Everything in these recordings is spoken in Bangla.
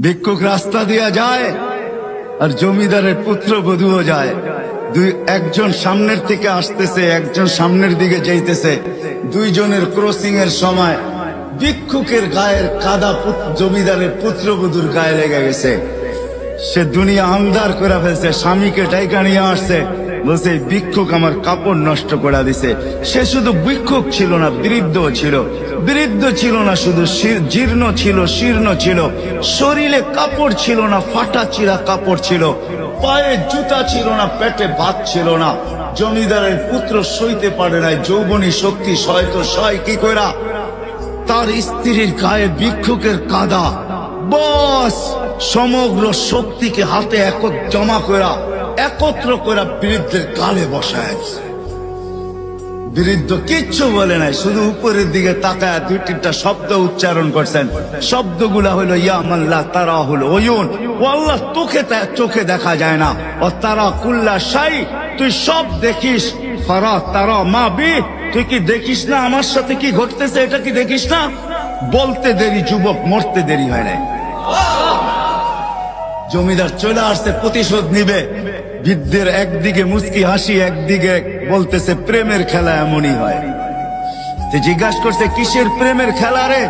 ভিক্ষুক রাস্তা দিয়া যায় আর জমিদারের পুত্রবধূও যায়। একজন সামনের থেকে আসতেছে, একজন সামনের দিকে যাইতেছে। দুইজনের ক্রসিং এর সময় ভিক্ষুকের গায়ের কাদা জমিদারের পুত্রবধূর গায়ে লেগে গেছে। সে দুনিয়া আন্ধার করে ফেলছে, স্বামীকে ডাইকা নিয়ে আসছে, বলছে ভিক্ষুক আমার কাপড় নষ্ট করে দিছে। সে শুধু ভিক্ষুক ছিল না, বৃদ্ধ ছিল। বৃদ্ধ ছিল না শুধু, জীর্ণ ছিল, শীর্ণ ছিল, শরীরে কাপড় ছিল না, ফাটা চিরা কাপড় ছিল, পায়ে জুতা ছিল না, পেটে ভাত ছিল না। জমিদারের পুত্র সইতে পারে নাই, যৌবনী শক্তি সয়তো সয় কি কইরা তার স্ত্রীর গায়ে ভিক্ষুকের কাদা, বস সমগ্র শক্তিকে হাতে জমা করা একত্র করে বৃদ্ধের গালে বসায়। বৃদ্ধ কিচ্ছু বলে নাই, শুধু উপরের দিকে তাকায় দুই তিনটা শব্দ উচ্চারণ করছেন। শব্দগুলা হলো ইয়া মাল্লা তারা হলো ওয়ুন, ও আল্লাহ চোখে দেখা যায় না, ও তারা কুল্লা শাই তুই সব দেখিস, ফারা তারা মা বি তুই কি দেখিস না আমার সাথে কি ঘটতেছে, এটা কি দেখিস না? বলতে দেরি যুবক, মরতে দেরি হয় নাই। জমিদার চলে আসছে, প্রতিশোধ নিবে। বৃদ্ধের একদিকে মুস্কি হাসি, একদিকে বলতেছে প্রেমের খেলা এমনই হয়। জিজ্ঞাসা করছে কিসের প্রেমের খেলা রে?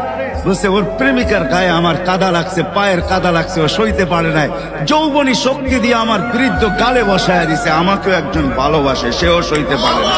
বলছে ওর প্রেমিকার গায়ে আমার কাদা লাগছে, পায়ের কাদা লাগছে, ও সইতে পারে নাই, যৌবনী শক্তি দিয়ে আমার বৃদ্ধ গালে বসায় দিছে। আমাকেও একজন ভালোবাসে, সেও সইতে পারে না।